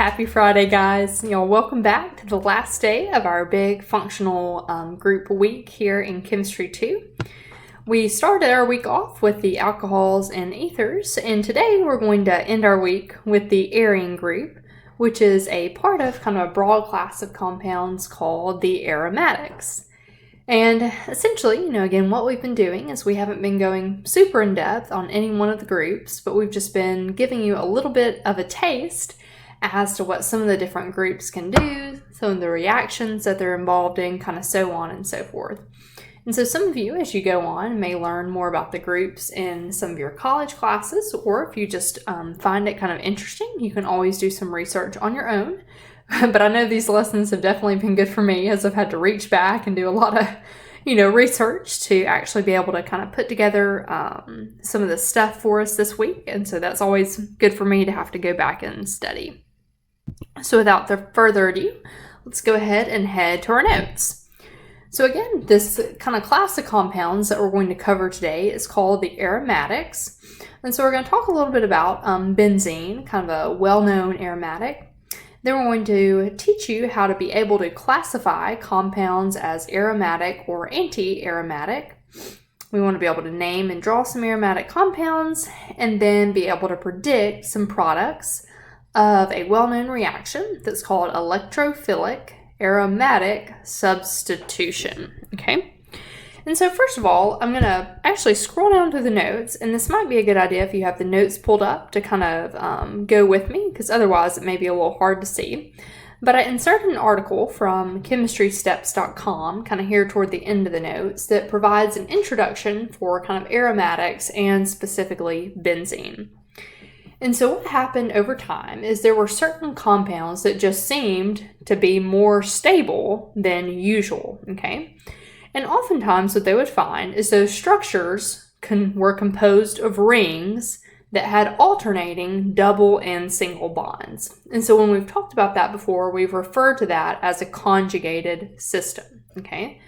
Happy Friday, guys. Welcome back to the last day of our big functional group week here in Chemistry 2. We started our week off with the alcohols and ethers, and today we're going to end our week with the arene group, which is a part of kind of a broad class of compounds called the aromatics. And essentially, again, what we've been doing is we haven't been going super in depth on any one of the groups, but we've just been giving you a little bit of a taste as to what some of the different groups can do, some of the reactions that they're involved in, kind of so on and so forth. And so some of you, as you go on, may learn more about the groups in some of your college classes, or if you just find it kind of interesting, you can always do some research on your own. But I know these lessons have definitely been good for me, as I've had to reach back and do a lot of, research to actually be able to kind of put together some of the stuff for us this week. And so that's always good for me to have to go back and study. So without further ado, let's go ahead and head to our notes. So again, this kind of class of compounds that we're going to cover today is called the aromatics. And so we're going to talk a little bit about benzene, kind of a well-known aromatic. Then we're going to teach you how to be able to classify compounds as aromatic or anti-aromatic. We want to be able to name and draw some aromatic compounds, and then be able to predict some products of a well-known reaction that's called electrophilic aromatic substitution. Okay? And so first of all, I'm going to actually scroll down to the notes, and this might be a good idea if you have the notes pulled up to kind of go with me, because otherwise it may be a little hard to see. But I inserted an article from chemistrysteps.com, kind of here toward the end of the notes, that provides an introduction for kind of aromatics and specifically benzene. And so what happened over time is there were certain compounds that just seemed to be more stable than usual, okay? And oftentimes what they would find is those structures were composed of rings that had alternating double and single bonds. And so when we've talked about that before, we've referred to that as a conjugated system, okay?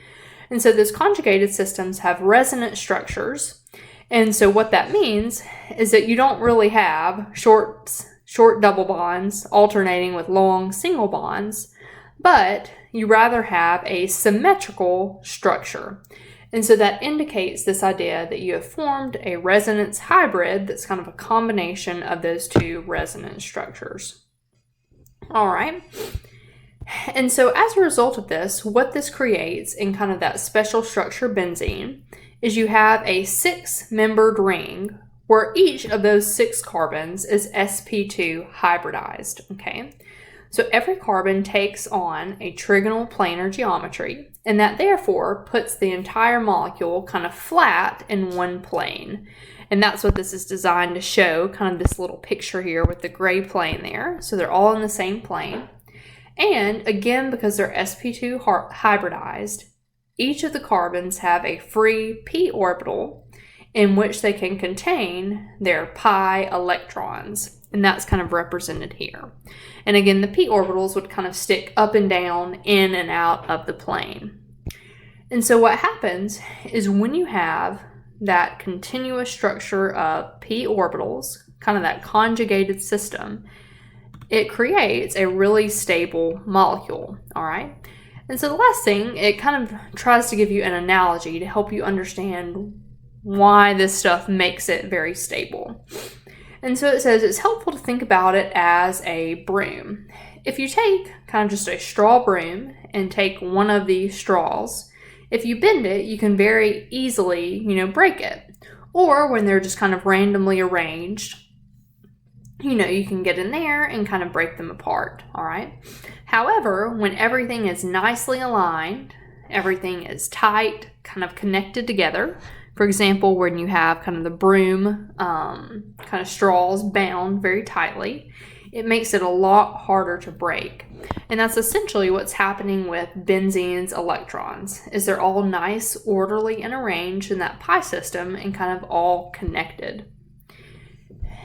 And so those conjugated systems have resonant structures. And so what that means is that you don't really have short double bonds alternating with long single bonds, but you rather have a symmetrical structure. And so that indicates this idea that you have formed a resonance hybrid that's kind of a combination of those two resonance structures. All right. And so as a result of this, what this creates in kind of that special structure benzene is you have a 6-membered ring where each of those 6 carbons is sp2 hybridized, okay? So every carbon takes on a trigonal planar geometry, and that therefore puts the entire molecule kind of flat in one plane. And that's what this is designed to show, kind of this little picture here with the gray plane there. So they're all in the same plane. And again, because they're sp2 hybridized, each of the carbons have a free p orbital in which they can contain their pi electrons. And that's kind of represented here. And again, the p orbitals would kind of stick up and down, in and out of the plane. And so what happens is when you have that continuous structure of p orbitals, kind of that conjugated system, it creates a really stable molecule, all right? And so the last thing, it kind of tries to give you an analogy to help you understand why this stuff makes it very stable. And so it says it's helpful to think about it as a broom. If you take kind of just a straw broom and take one of these straws, if you bend it, you can very easily, break it. Or when they're just kind of randomly arranged, you can get in there and kind of break them apart, all right? However, when everything is nicely aligned, everything is tight, kind of connected together. For example, when you have kind of the broom kind of straws bound very tightly, it makes it a lot harder to break. And that's essentially what's happening with benzene's electrons, is they're all nice, orderly, and arranged in that pi system and kind of all connected.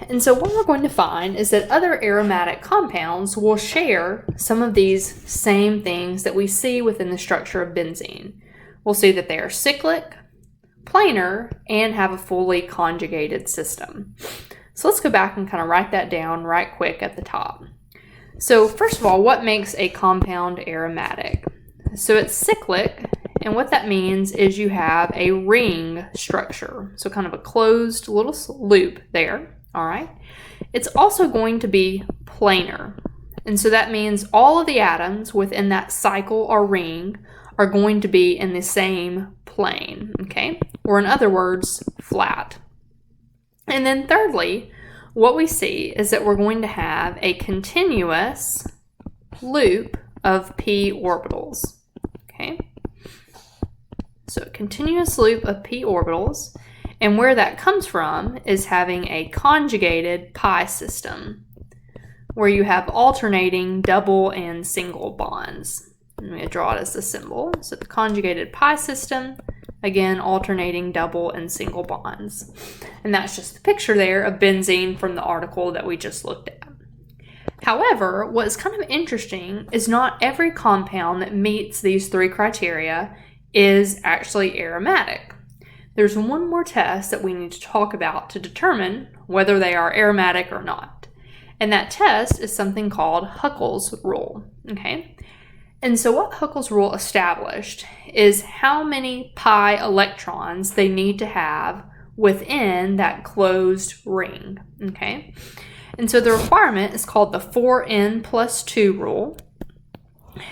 And so what we're going to find is that other aromatic compounds will share some of these same things that we see within the structure of benzene. We'll see that they are cyclic, planar, and have a fully conjugated system. So let's go back and kind of write that down right quick at the top. So first of all, what makes a compound aromatic? So it's cyclic, and what that means is you have a ring structure. So kind of a closed little loop there, all right? It's also going to be planar. And so that means all of the atoms within that cycle or ring are going to be in the same plane, okay? Or in other words, flat. And then thirdly, what we see is that we're going to have a continuous loop of p orbitals, okay? So a continuous loop of p orbitals, and where that comes from is having a conjugated pi system, where you have alternating double and single bonds. I'm going to draw it as the symbol. So the conjugated pi system, again, alternating double and single bonds. And that's just the picture there of benzene from the article that we just looked at. However, what's kind of interesting is not every compound that meets these three criteria is actually aromatic. There's one more test that we need to talk about to determine whether they are aromatic or not. And that test is something called Huckel's rule, okay? And so what Huckel's rule established is how many pi electrons they need to have within that closed ring, okay? And so the requirement is called the 4n plus 2 rule.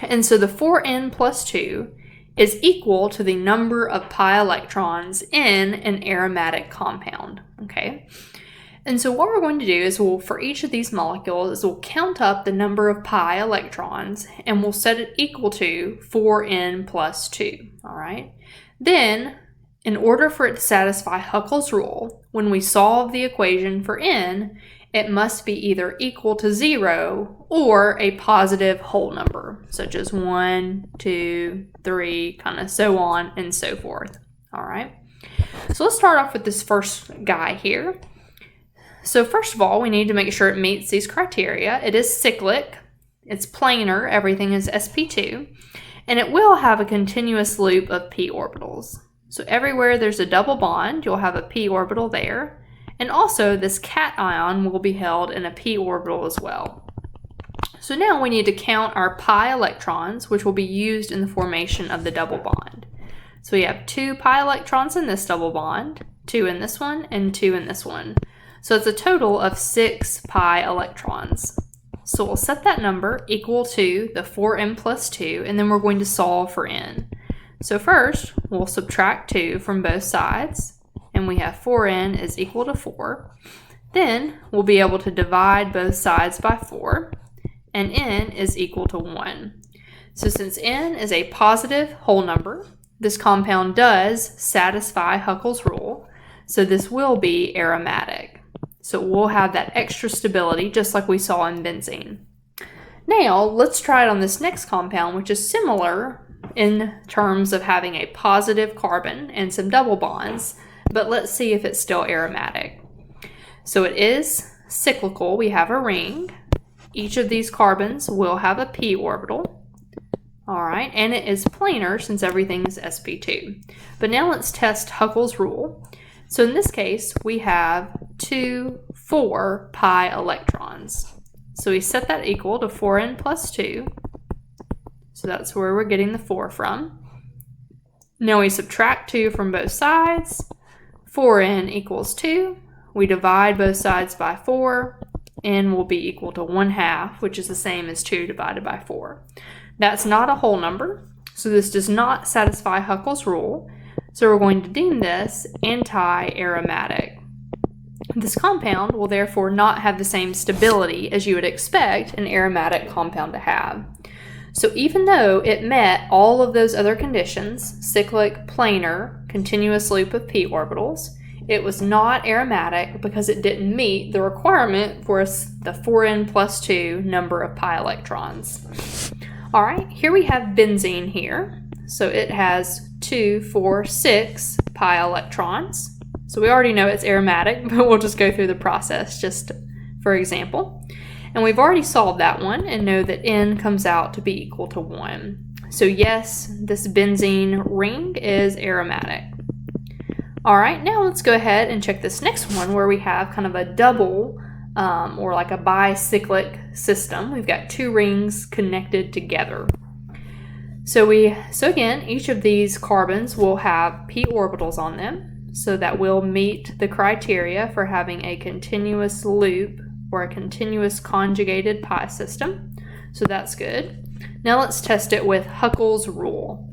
And so the 4n plus 2 is equal to the number of pi electrons in an aromatic compound, okay? And so what we're going to do is for each of these molecules, we'll count up the number of pi electrons and we'll set it equal to 4n plus 2, all right? Then, in order for it to satisfy Huckel's rule, when we solve the equation for n, it must be either equal to 0 or a positive whole number, such as 1, 2, 3, kind of so on and so forth, all right? So let's start off with this first guy here. So first of all, we need to make sure it meets these criteria. It is cyclic, it's planar, everything is sp2, and it will have a continuous loop of p orbitals. So everywhere there's a double bond, you'll have a p orbital there, and also this cation will be held in a p orbital as well. So now we need to count our pi electrons, which will be used in the formation of the double bond. So we have 2 pi electrons in this double bond, 2 in this one, and 2 in this one. So it's a total of 6 pi electrons. So we'll set that number equal to the 4n plus 2, and then we're going to solve for n. So first, we'll subtract 2 from both sides, and we have 4n is equal to 4. Then we'll be able to divide both sides by 4, and n is equal to 1. So since n is a positive whole number, this compound does satisfy Huckel's rule, so this will be aromatic. So we'll have that extra stability just like we saw in benzene. Now let's try it on this next compound, which is similar in terms of having a positive carbon and some double bonds, but let's see if it's still aromatic. So it is cyclical, we have a ring. Each of these carbons will have a p orbital. All right, and it is planar since everything is sp2. But now let's test Huckel's rule. So in this case, we have 4 pi electrons. So we set that equal to 4n plus 2. So that's where we're getting the 4 from. Now we subtract 2 from both sides. 4n equals 2. We divide both sides by 4. N will be equal to 1/2, which is the same as 2 divided by 4. That's not a whole number, so this does not satisfy Huckel's rule. So we're going to deem this anti-aromatic. This compound will therefore not have the same stability as you would expect an aromatic compound to have. So even though it met all of those other conditions, cyclic, planar, continuous loop of p orbitals, it was not aromatic because it didn't meet the requirement for the 4n plus 2 number of pi electrons. All right, here we have benzene here. So it has 2, 4, 6 pi electrons. So we already know it's aromatic, but we'll just go through the process just for example. And we've already solved that one and know that n comes out to be equal to 1. So yes, this benzene ring is aromatic. All right, now let's go ahead and check this next one where we have kind of a double or like a bicyclic system. We've got two rings connected together. So again, each of these carbons will have p orbitals on them, so that will meet the criteria for having a continuous loop or a continuous conjugated pi system. So that's good. Now let's test it with Huckel's rule.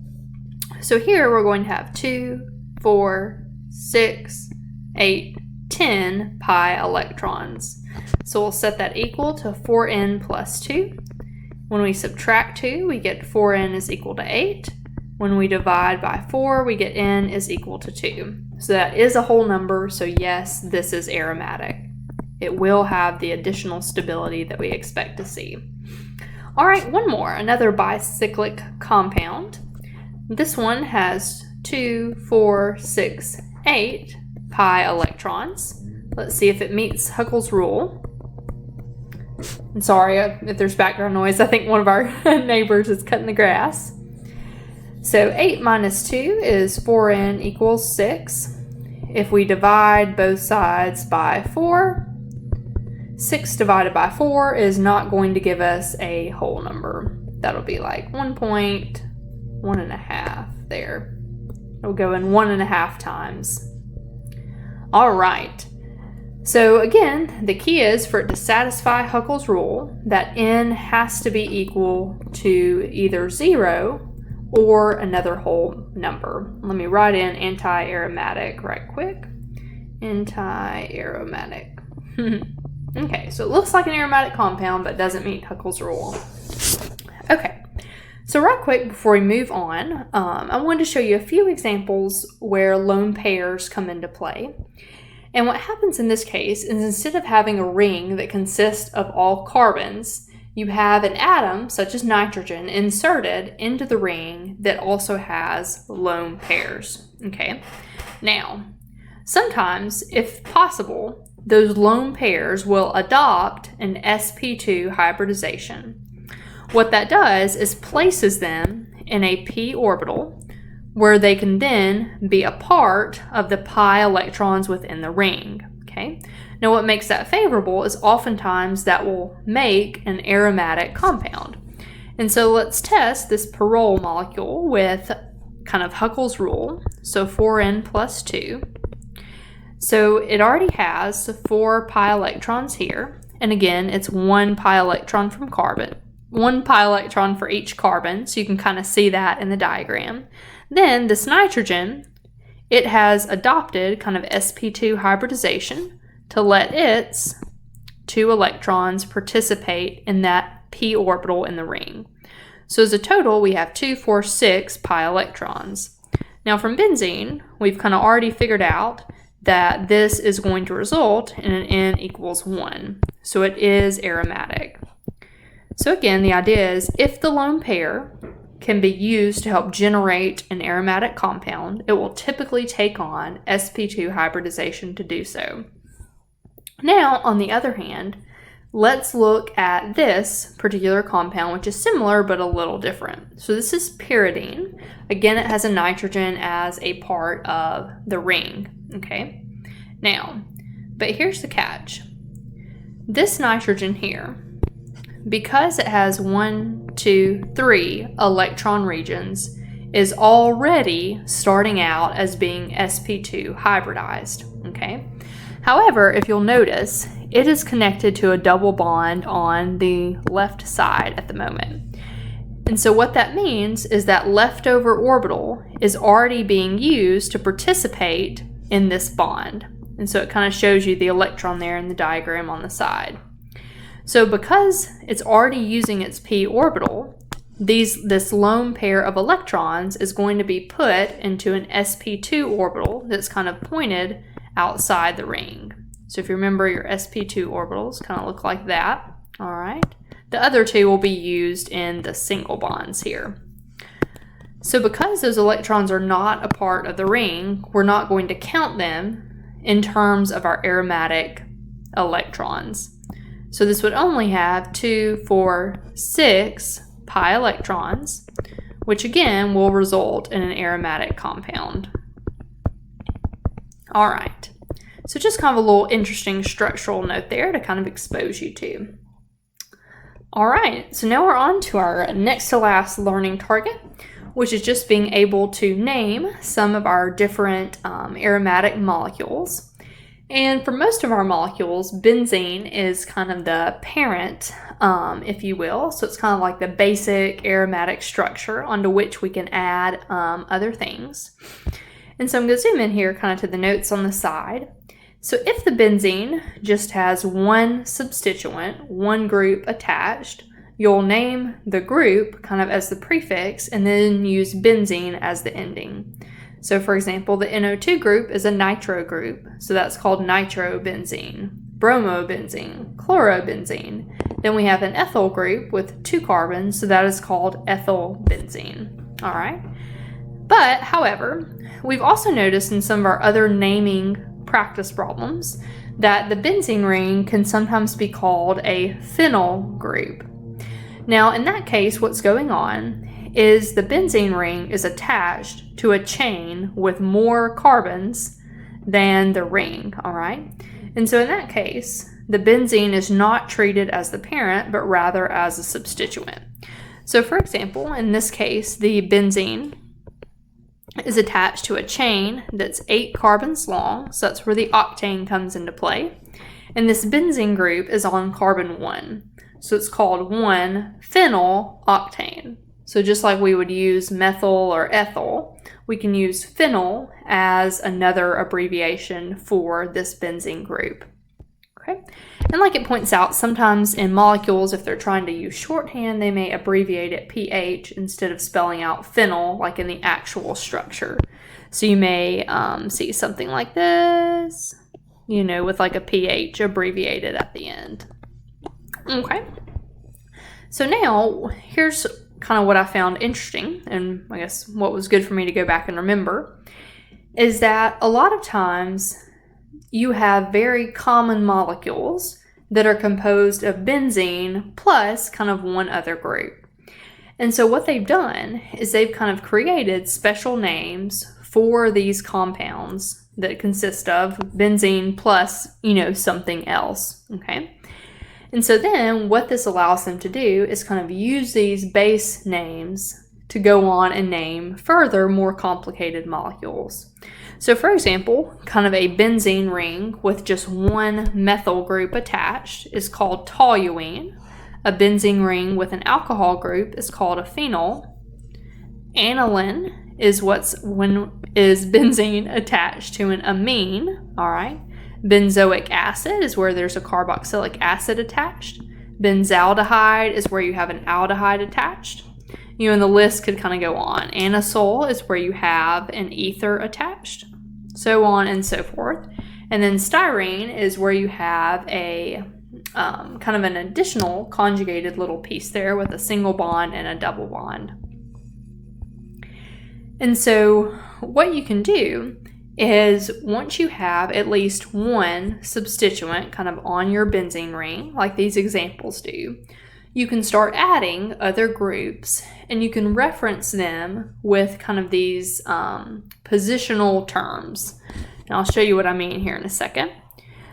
So here we're going to have 2, 4, 6, 8, 10 pi electrons. So we'll set that equal to 4n plus 2. When we subtract 2, we get 4n is equal to 8. When we divide by 4, we get n is equal to 2. So that is a whole number, so yes, this is aromatic. It will have the additional stability that we expect to see. All right, one more, another bicyclic compound. This one has 2, 4, 6, 8 pi electrons. Let's see if it meets Huckel's rule. I'm sorry if there's background noise. I think one of our neighbors is cutting the grass. So 8 minus 2 is 4n equals 6. If we divide both sides by 4, 6 divided by 4 is not going to give us a whole number. That'll be like 1.1 there. It'll go in 1.5 times. All right. So again, the key is for it to satisfy Huckel's rule that n has to be equal to either 0 or another whole number. Let me write in anti-aromatic right quick. Anti-aromatic. Okay, so it looks like an aromatic compound but doesn't meet Huckel's rule. Okay, so right quick before we move on, I wanted to show you a few examples where lone pairs come into play. And what happens in this case is instead of having a ring that consists of all carbons, you have an atom, such as nitrogen, inserted into the ring that also has lone pairs. Okay, now, sometimes, if possible, those lone pairs will adopt an sp2 hybridization. What that does is places them in a p orbital where they can then be a part of the pi electrons within the ring. Okay. Now what makes that favorable is oftentimes that will make an aromatic compound. And so let's test this pyrrole molecule with kind of Huckel's rule. So 4n plus 2. So it already has 4 pi electrons here. And again, it's 1 pi electron from carbon. 1 pi electron for each carbon, so you can kind of see that in the diagram. Then this nitrogen, it has adopted kind of sp2 hybridization to let its 2 electrons participate in that p orbital in the ring. So as a total, we have 2, 4, 6 pi electrons. Now from benzene, we've kind of already figured out that this is going to result in an n equals 1. So it is aromatic. So again, the idea is if the lone pair can be used to help generate an aromatic compound, it will typically take on sp2 hybridization to do so. Now, on the other hand, let's look at this particular compound, which is similar but a little different. So this is pyridine. Again, it has a nitrogen as a part of the ring. Okay. Now, but here's the catch. This nitrogen here, because it has 1, 2, 3 electron regions, is already starting out as being sp2 hybridized. Okay. However, if you'll notice, it is connected to a double bond on the left side at the moment. And so what that means is that leftover orbital is already being used to participate in this bond. And so it kind of shows you the electron there in the diagram on the side. So because it's already using its p orbital, this lone pair of electrons is going to be put into an sp2 orbital that's kind of pointed outside the ring. So if you remember, your sp2 orbitals kind of look like that. All right. The other two will be used in the single bonds here. So because those electrons are not a part of the ring, we're not going to count them in terms of our aromatic electrons. So this would only have 2, 4, 6 pi electrons, which again will result in an aromatic compound. All right, So just kind of a little interesting structural note there to kind of expose you to. All right, so now we're on to our next to last learning target, which is just being able to name some of our different aromatic molecules. And for most of our molecules, benzene is kind of the parent, if you will. So it's kind of like the basic aromatic structure onto which we can add other things. And so I'm going to zoom in here kind of to the notes on the side. So if the benzene just has one substituent, one group attached, you'll name the group kind of as the prefix and then use benzene as the ending. So for example, the NO2 group is a nitro group, so that's called nitrobenzene, bromobenzene, chlorobenzene. Then we have an ethyl group with 2 carbons, so that is called ethylbenzene. All right. But however, we've also noticed in some of our other naming practice problems that the benzene ring can sometimes be called a phenyl group. Now in that case, what's going on is the benzene ring is attached to a chain with more carbons than the ring, all right? And so in that case, the benzene is not treated as the parent, but rather as a substituent. So for example, in this case, the benzene is attached to a chain that's 8 carbons long, so that's where the octane comes into play. And this benzene group is on carbon 1, so it's called 1-phenyl octane. So just like we would use methyl or ethyl, we can use phenyl as another abbreviation for this benzene group. Okay? And like it points out, sometimes in molecules, if they're trying to use shorthand, they may abbreviate it pH instead of spelling out phenyl like in the actual structure. So you may see something like this, you know, with like a pH abbreviated at the end. Okay. So now here's kind of what I found interesting, and I guess what was good for me to go back and remember, is that a lot of times you have very common molecules that are composed of benzene plus kind of one other group. And so what they've done is they've kind of created special names for these compounds that consist of benzene plus, you know, something else, okay? And so then what this allows them to do is kind of use these base names to go on and name further more complicated molecules. So for example, kind of a benzene ring with just one methyl group attached is called toluene. A benzene ring with an alcohol group is called a phenyl. Aniline is benzene attached to an amine, all right? Benzoic acid is where there's a carboxylic acid attached. Benzaldehyde is where you have an aldehyde attached. You know, and the list could kind of go on. Anisole is where you have an ether attached, so on and so forth. And then styrene is where you have a kind of an additional conjugated little piece there with a single bond and a double bond. And so what you can do is once you have at least one substituent kind of on your benzene ring, like these examples do, you can start adding other groups and you can reference them with kind of these positional terms. And I'll show you what I mean here in a second.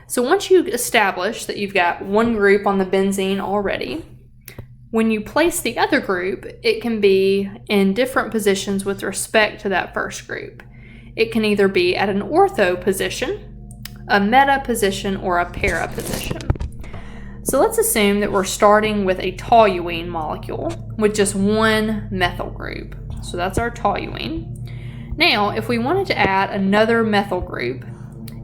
So once you establish that you've got one group on the benzene already, when you place the other group, it can be in different positions with respect to that first group. It can either be at an ortho position, a meta position, or a para position. So let's assume that we're starting with a toluene molecule with just one methyl group. So that's our toluene. Now, if we wanted to add another methyl group,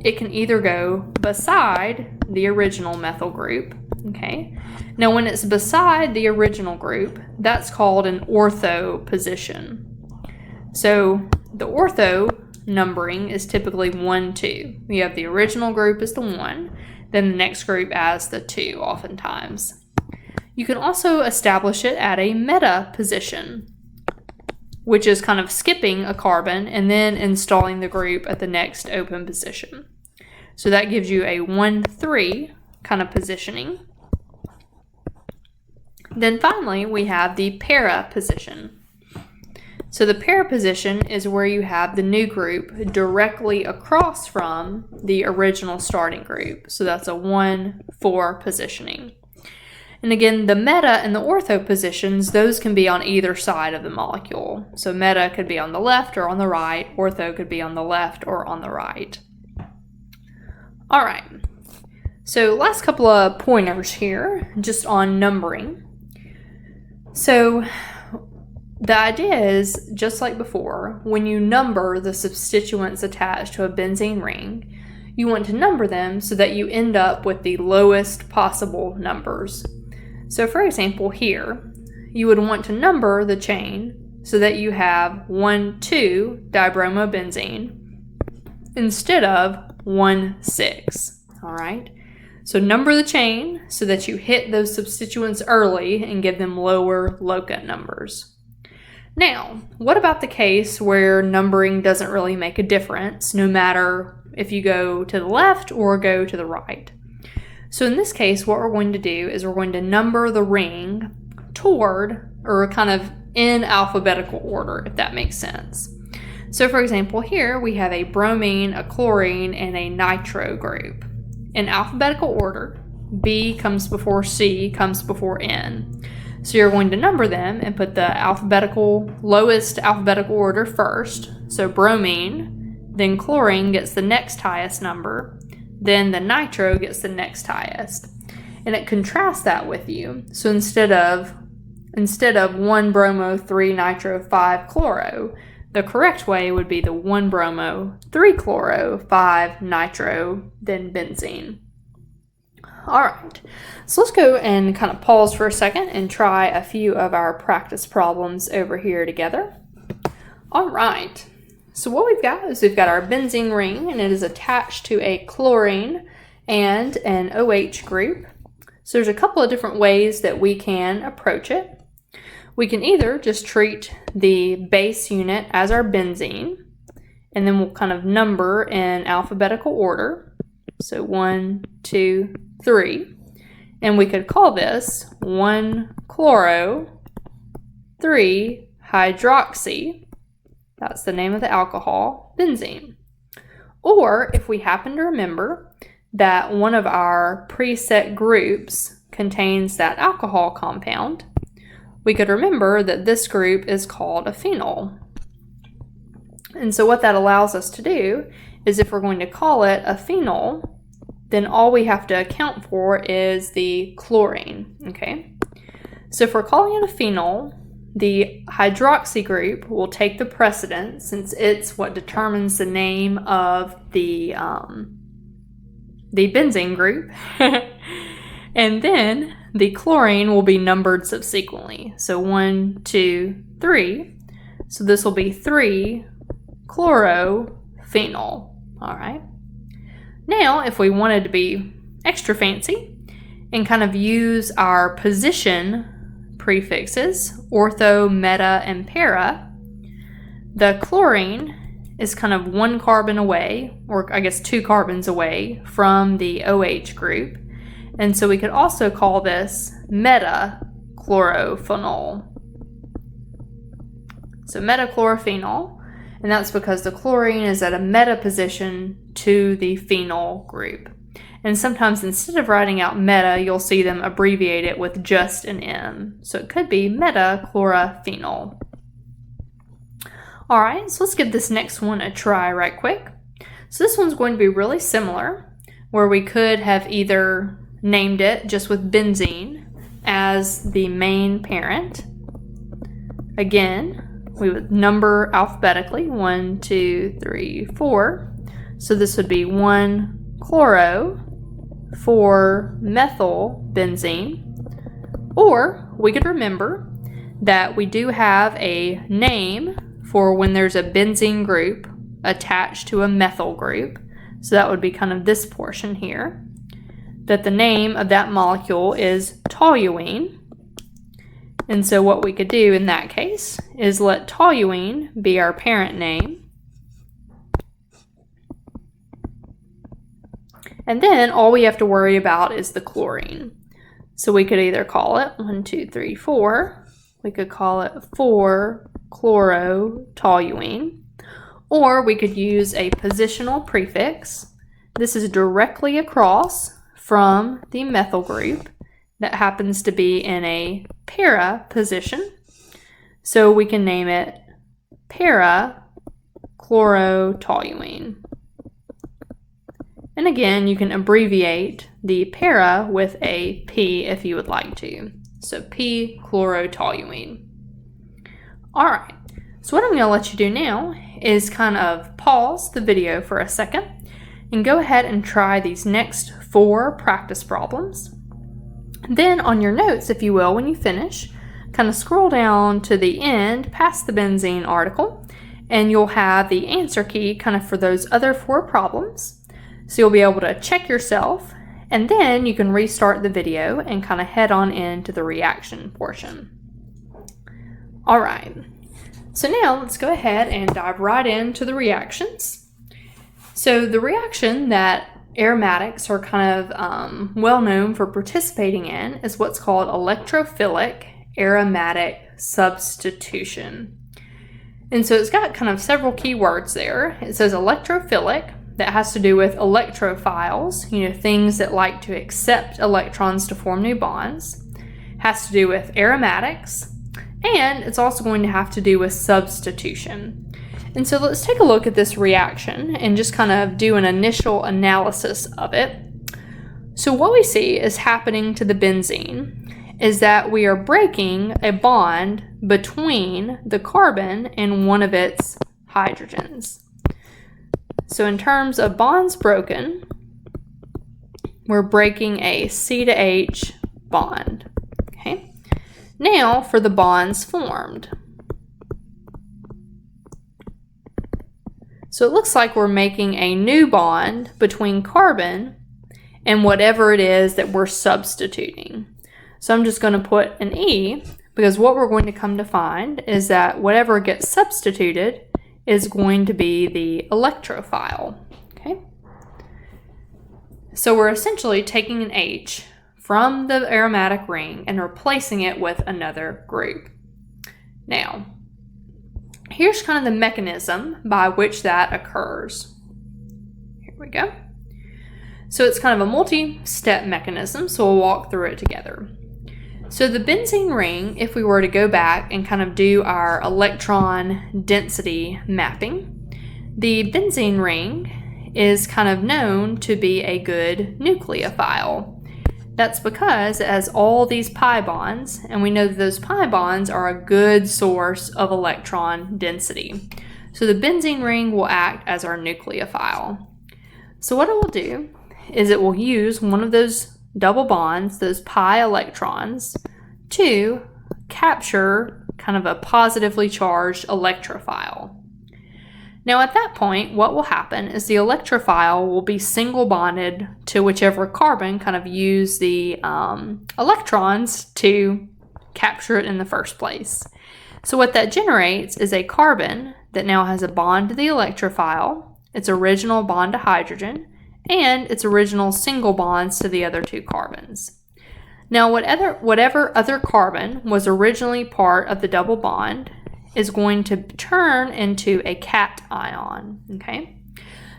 it can either go beside the original methyl group, okay? Now, when it's beside the original group, that's called an ortho position. So the ortho numbering is typically 1, 2. We have the original group as the 1, then the next group as the 2 oftentimes. You can also establish it at a meta position, which is kind of skipping a carbon and then installing the group at the next open position. So that gives you a 1, 3 kind of positioning. Then finally, we have the para position. So the pair position is where you have the new group directly across from the original starting group. So that's a 1,4 positioning. And again, the meta and the ortho positions, those can be on either side of the molecule. So meta could be on the left or on the right. Ortho could be on the left or on the right. All right. So last couple of pointers here, just on numbering. So the idea is, just like before, when you number the substituents attached to a benzene ring, you want to number them so that you end up with the lowest possible numbers. So for example here, you would want to number the chain so that you have 1,2-dibromobenzene instead of 1,6, all right? So number the chain so that you hit those substituents early and give them lower locant numbers. Now, what about the case where numbering doesn't really make a difference, no matter if you go to the left or go to the right? So in this case, what we're going to do is we're going to number the ring toward, or kind of in alphabetical order, if that makes sense. So for example, here we have a bromine, a chlorine, and a nitro group. In alphabetical order, B comes before C, comes before N. So you're going to number them and put the lowest alphabetical order first. So bromine, then chlorine gets the next highest number, then the nitro gets the next highest. And it contrasts that with you. So instead of 1 bromo, 3 nitro, 5 chloro, the correct way would be the 1 bromo, 3 chloro, 5 nitro, then benzene. All right, so let's go and kind of pause for a second and try a few of our practice problems over here together. All right, so what we've got is we've got our benzene ring, and it is attached to a chlorine and an OH group. So there's a couple of different ways that we can approach it. We can either just treat the base unit as our benzene, and then we'll kind of number in alphabetical order. So 1, 2, 3. And we could call this 1 chloro, 3 hydroxy. That's the name of the alcohol, benzene. Or if we happen to remember that one of our preset groups contains that alcohol compound, we could remember that this group is called a phenol. And so what that allows us to do is, if we're going to call it a phenol, then all we have to account for is the chlorine, okay? So if we're calling it a phenol, the hydroxy group will take the precedence, since it's what determines the name of the benzene group. And then the chlorine will be numbered subsequently. So 1, 2, 3. So this will be 3 chlorophenol, all right? Now, if we wanted to be extra fancy and kind of use our position prefixes, ortho, meta, and para, the chlorine is kind of 1 carbon away, or I guess 2 carbons away from the OH group. And so we could also call this meta-chlorophenol. So meta-chlorophenol, and that's because the chlorine is at a meta position to the phenol group. And sometimes instead of writing out meta, you'll see them abbreviate it with just an M. So it could be meta-chlorophenol. All right, so let's give this next one a try right quick. So this one's going to be really similar, where we could have either named it just with benzene as the main parent. Again, we would number alphabetically 1, 2, 3, 4. So this would be 1 chloro, 4 methyl benzene. Or we could remember that we do have a name for when there's a benzene group attached to a methyl group. So that would be kind of this portion here. That the name of that molecule is toluene. And so what we could do in that case is let toluene be our parent name. And then all we have to worry about is the chlorine. So we could either call it 1, 2, 3, 4. We could call it 4 P-chlorotoluene. Or we could use a positional prefix. This is directly across from the methyl group that happens to be in a para position. So we can name it para-chlorotoluene. And again, you can abbreviate the para with a P if you would like to. So P-chlorotoluene. All right, so what I'm going to let you do now is kind of pause the video for a second and go ahead and try these next 4 practice problems. Then on your notes, if you will, when you finish, kind of scroll down to the end past the benzene article, and you'll have the answer key kind of for those other 4 problems. So you'll be able to check yourself, and then you can restart the video and kind of head on into the reaction portion. All right, so now let's go ahead and dive right into the reactions. So the reaction that aromatics are kind of well known for participating in is what's called electrophilic aromatic substitution. And so it's got kind of several key words there. It says electrophilic. That has to do with electrophiles, things that like to accept electrons to form new bonds. Has to do with aromatics, and it's also going to have to do with substitution. And so let's take a look at this reaction and just kind of do an initial analysis of it. So what we see is happening to the benzene is that we are breaking a bond between the carbon and one of its hydrogens. So in terms of bonds broken, we're breaking a C to H bond. Okay. Now for the bonds formed. So it looks like we're making a new bond between carbon and whatever it is that we're substituting. So I'm just going to put an E, because what we're going to come to find is that whatever gets substituted is going to be the electrophile. Okay. So we're essentially taking an H from the aromatic ring and replacing it with another group. Now, here's kind of the mechanism by which that occurs. Here we go. So it's kind of a multi-step mechanism, so we'll walk through it together. So the benzene ring, if we were to go back and kind of do our electron density mapping, the benzene ring is kind of known to be a good nucleophile. That's because it has all these pi bonds, and we know that those pi bonds are a good source of electron density. So the benzene ring will act as our nucleophile. So what it will do is it will use one of those double bonds, those pi electrons, to capture kind of a positively charged electrophile. Now at that point, what will happen is the electrophile will be single bonded to whichever carbon kind of used the electrons to capture it in the first place. So what that generates is a carbon that now has a bond to the electrophile, its original bond to hydrogen, and its original single bonds to the other 2 carbons. Now whatever other carbon was originally part of the double bond is going to turn into a cation, okay?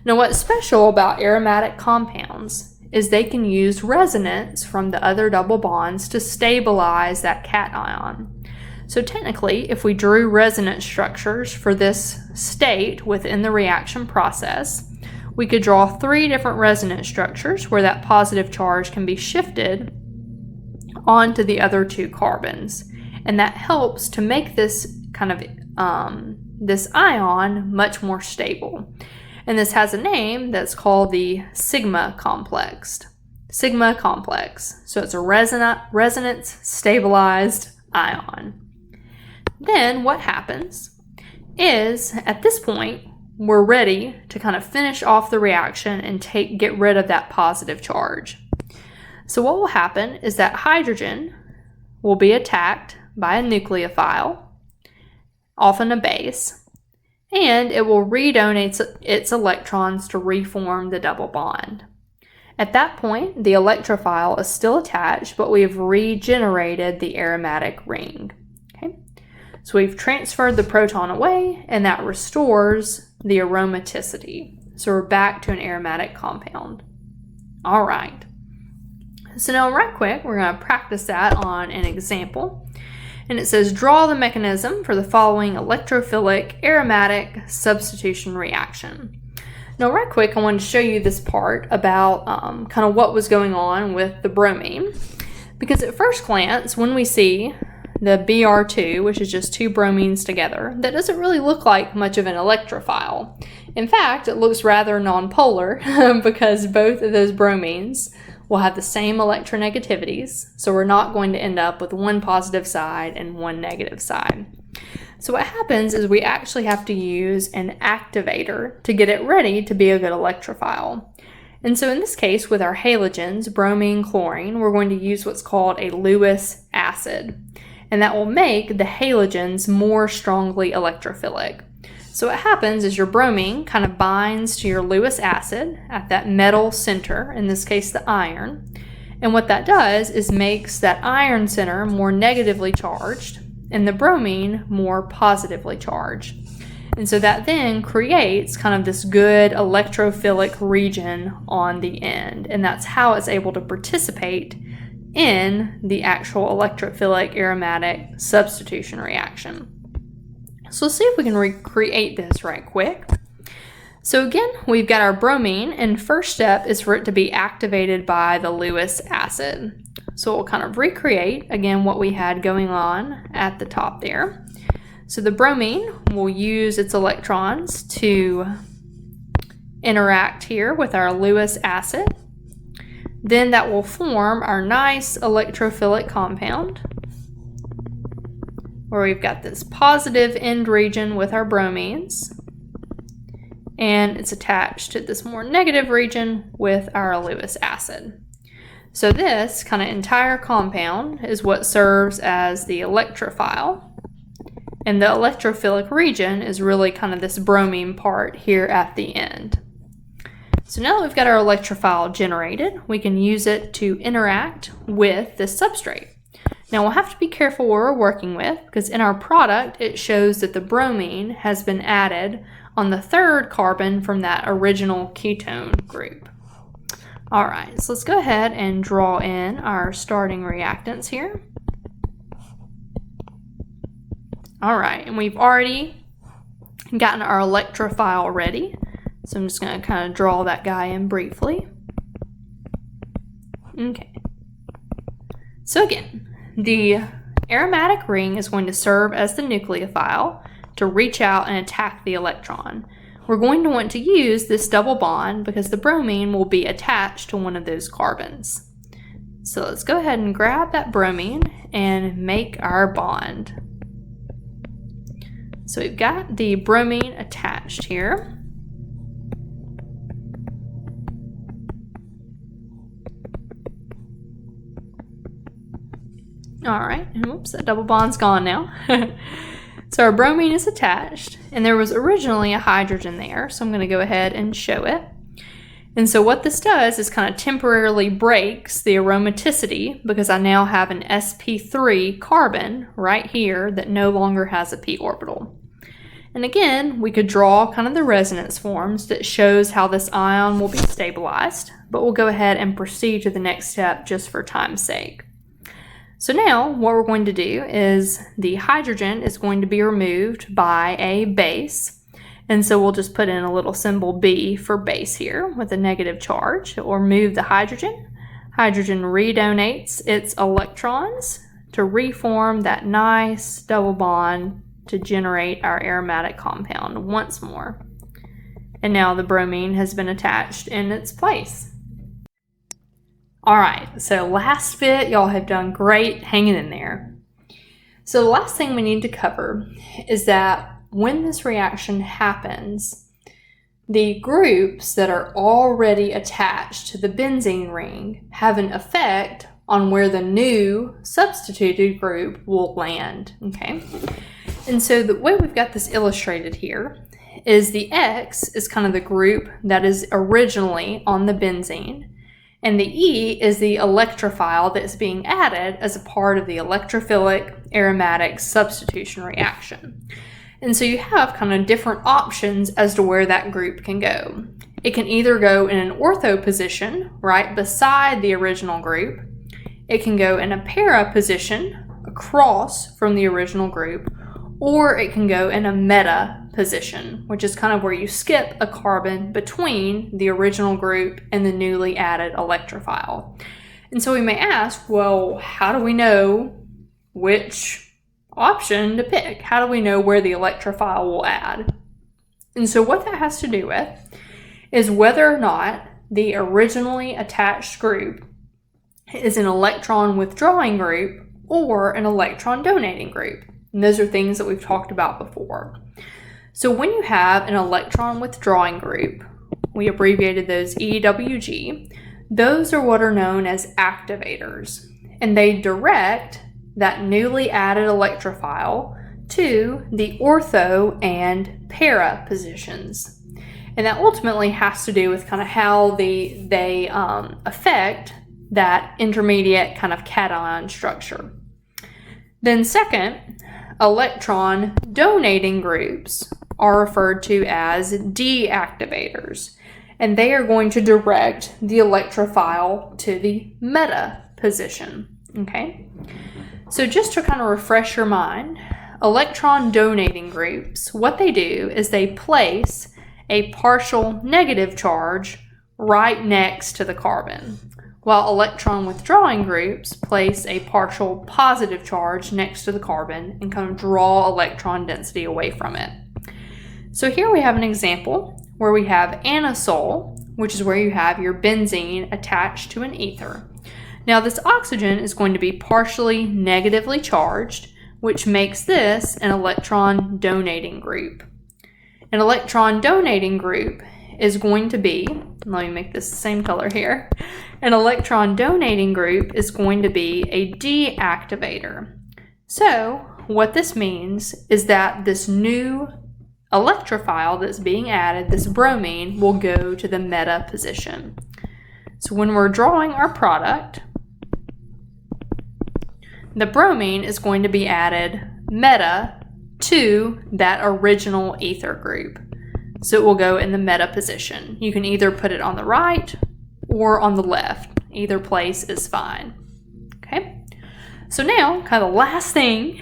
Now what's special about aromatic compounds is they can use resonance from the other double bonds to stabilize that cation. So technically, if we drew resonance structures for this state within the reaction process, we could draw 3 different resonance structures where that positive charge can be shifted onto the other 2 carbons. And that helps to make this kind of this ion much more stable. And this has a name that's called the sigma complex. Sigma complex. So it's a resonance stabilized ion. Then what happens is at this point we're ready to kind of finish off the reaction and get rid of that positive charge. So what will happen is that hydrogen will be attacked by a nucleophile, often a base, and it will redonate its electrons to reform the double bond. At that point, the electrophile is still attached, but we have regenerated the aromatic ring. Okay? So we've transferred the proton away, and that restores the aromaticity. So we're back to an aromatic compound. All right. So now right quick, we're going to practice that on an example. And it says, draw the mechanism for the following electrophilic aromatic substitution reaction. Now right quick, I wanted to show you this part about kind of what was going on with the bromine. Because at first glance, when we see the Br2, which is just two bromines together, that doesn't really look like much of an electrophile. In fact, it looks rather nonpolar because both of those bromines will have the same electronegativities, so we're not going to end up with one positive side and one negative side. So what happens is we actually have to use an activator to get it ready to be a good electrophile. And so in this case, with our halogens, bromine, chlorine, we're going to use what's called a Lewis acid. And that will make the halogens more strongly electrophilic. So what happens is your bromine kind of binds to your Lewis acid at that metal center, in this case the iron. And what that does is makes that iron center more negatively charged and the bromine more positively charged. And so that then creates kind of this good electrophilic region on the end. And that's how it's able to participate in the actual electrophilic aromatic substitution reaction. So let's see if we can recreate this right quick. So again, we've got our bromine, and first step is for it to be activated by the Lewis acid. So we'll kind of recreate, again, what we had going on at the top there. So the bromine will use its electrons to interact here with our Lewis acid. Then that will form our nice electrophilic compound, where we've got this positive end region with our bromines, and it's attached to this more negative region with our Lewis acid. So this kind of entire compound is what serves as the electrophile, and the electrophilic region is really kind of this bromine part here at the end. So now that we've got our electrophile generated, we can use it to interact with this substrate. Now we'll have to be careful what we're working with, because in our product it shows that the bromine has been added on the third carbon from that original ketone group. Alright, so let's go ahead and draw in our starting reactants here. Alright, and we've already gotten our electrophile ready. So I'm just going to kind of draw that guy in briefly. Okay. So again, the aromatic ring is going to serve as the nucleophile to reach out and attack the electron. We're going to want to use this double bond because the bromine will be attached to one of those carbons. So let's go ahead and grab that bromine and make our bond. So we've got the bromine attached here. Alright, and whoops, that double bond's gone now. So our bromine is attached, and there was originally a hydrogen there, so I'm going to go ahead and show it. And so what this does is kind of temporarily breaks the aromaticity because I now have an sp3 carbon right here that no longer has a p orbital. And again, we could draw kind of the resonance forms that shows how this ion will be stabilized, but we'll go ahead and proceed to the next step just for time's sake. So now what we're going to do is the hydrogen is going to be removed by a base. And so we'll just put in a little symbol B for base here with a negative charge. It will remove the hydrogen. Hydrogen redonates its electrons to reform that nice double bond to generate our aromatic compound once more. And now the bromine has been attached in its place. Alright, so last bit, y'all have done great hanging in there. So the last thing we need to cover is that when this reaction happens, the groups that are already attached to the benzene ring have an effect on where the new substituted group will land, okay? And so the way we've got this illustrated here is the X is kind of the group that is originally on the benzene, and the E is the electrophile that's being added as a part of the electrophilic aromatic substitution reaction. And so you have kind of different options as to where that group can go. It can either go in an ortho position, right beside the original group. It can go in a para position across from the original group, or it can go in a meta position, which is kind of where you skip a carbon between the original group and the newly added electrophile. And so we may ask, well, how do we know which option to pick? How do we know where the electrophile will add? And so what that has to do with is whether or not the originally attached group is an electron withdrawing group or an electron donating group. And those are things that we've talked about before. So when you have an electron withdrawing group, we abbreviated those EWG, those are what are known as activators, and they direct that newly added electrophile to the ortho and para positions. And that ultimately has to do with kind of how they affect that intermediate kind of cation structure. Then second, electron donating groups are referred to as deactivators, and they are going to direct the electrophile to the meta position, okay? So just to kind of refresh your mind, electron donating groups, what they do is they place a partial negative charge right next to the carbon, while electron withdrawing groups place a partial positive charge next to the carbon and kind of draw electron density away from it. So here we have an example where we have anisole, which is where you have your benzene attached to an ether. Now this oxygen is going to be partially negatively charged, which makes this an electron donating group. An electron donating group is going to be, let me make this the same color here, an electron donating group is going to be a deactivator. So what this means is that this new electrophile that's being added, this bromine, will go to the meta position. So when we're drawing our product, the bromine is going to be added meta to that original ether group. So it will go in the meta position. You can either put it on the right or on the left. Either place is fine. Okay? So now, kind of the last thing,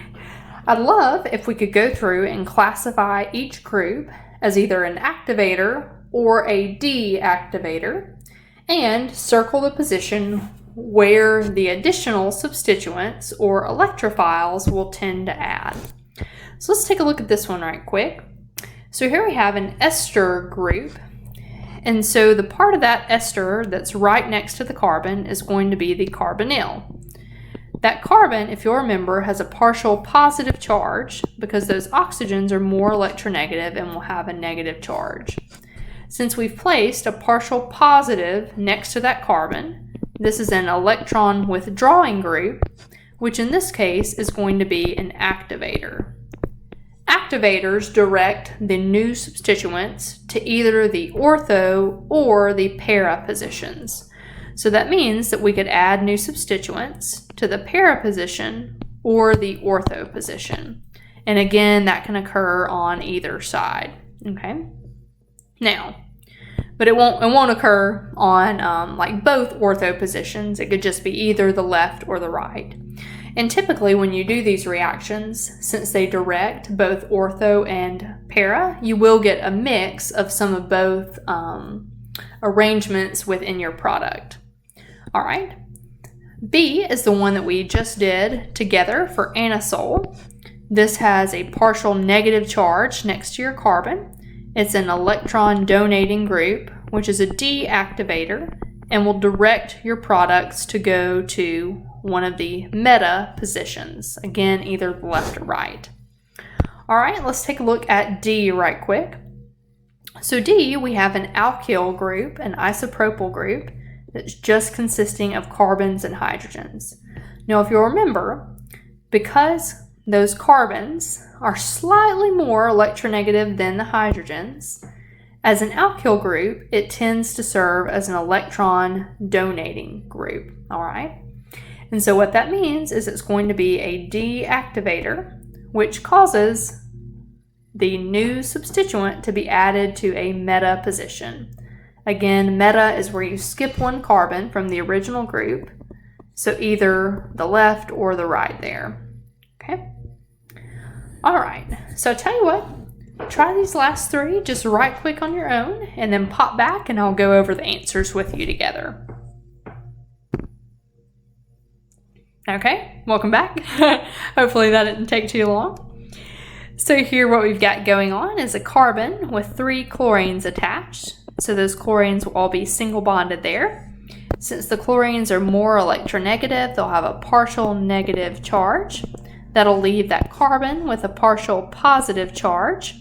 I'd love if we could go through and classify each group as either an activator or a deactivator and circle the position where the additional substituents or electrophiles will tend to add. So let's take a look at this one right quick. So here we have an ester group, and so the part of that ester that's right next to the carbon is going to be the carbonyl. That carbon, if you'll remember, has a partial positive charge because those oxygens are more electronegative and will have a negative charge. Since we've placed a partial positive next to that carbon, this is an electron withdrawing group, which in this case is going to be an activator. Activators direct the new substituents to either the ortho or the para positions. So that means that we could add new substituents to the para position or the ortho position. And again, that can occur on either side, okay? Now, but it won't occur on like both ortho positions. It could just be either the left or the right. And typically when you do these reactions, since they direct both ortho and para, you will get a mix of some of both arrangements within your product. All right. B is the one that we just did together for anisole. This has a partial negative charge next to your carbon. It's an electron donating group, which is a deactivator, and will direct your products to go to one of the meta positions. Again, either the left or right. All right, let's take a look at D right quick. So D, we have an alkyl group, an isopropyl group, that's just consisting of carbons and hydrogens. Now, if you'll remember, because those carbons are slightly more electronegative than the hydrogens, as an alkyl group, it tends to serve as an electron donating group, all right? And so what that means is it's going to be a deactivator, which causes the new substituent to be added to a meta position. Again, meta is where you skip one carbon from the original group, so either the left or the right there. Okay? All right, so I tell you what, try these last three just right quick on your own, and then pop back and I'll go over the answers with you together. Okay, welcome back. Hopefully that didn't take too long. So here what we've got going on is a carbon with 3 chlorines attached. So those chlorines will all be single bonded there. Since the chlorines are more electronegative, they'll have a partial negative charge. That'll leave that carbon with a partial positive charge.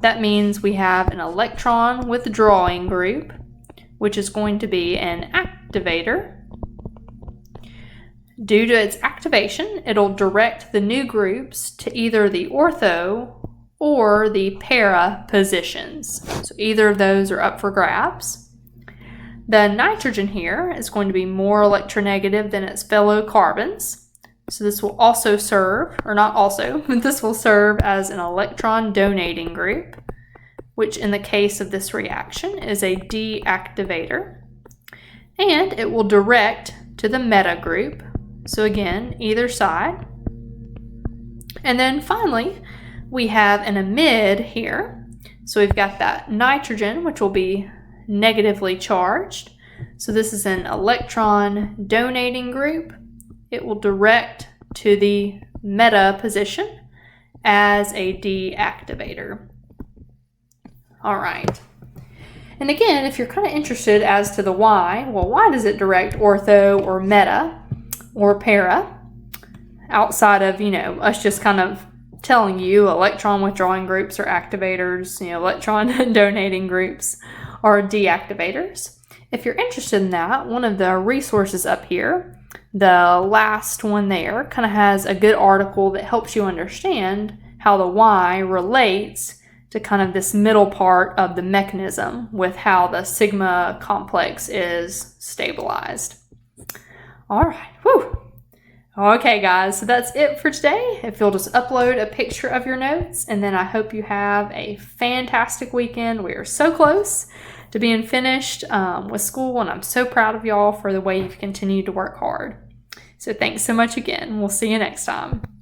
That means we have an electron withdrawing group, which is going to be an activator. Due to its activation, it'll direct the new groups to either the ortho or the para positions. So either of those are up for grabs. The nitrogen here is going to be more electronegative than its fellow carbons. So this will also serve, or not also, but this will serve as an electron donating group, which in the case of this reaction is a deactivator. And it will direct to the meta group. So again, either side. And then finally, we have an amide here. So we've got that nitrogen, which will be negatively charged. So this is an electron donating group. It will direct to the meta position as a deactivator. All right. And again, if you're kind of interested as to the why, well, why does it direct ortho or meta or para, outside of, us just kind of telling you electron withdrawing groups are activators, electron donating groups are deactivators. If you're interested in that, one of the resources up here, the last one there, kind of has a good article that helps you understand how the why relates to kind of this middle part of the mechanism with how the sigma complex is stabilized. All right, whew. Okay, guys, so that's it for today. If you'll just upload a picture of your notes, and then I hope you have a fantastic weekend. We are so close to being finished with school, and I'm so proud of y'all for the way you've continued to work hard. So thanks so much again. We'll see you next time.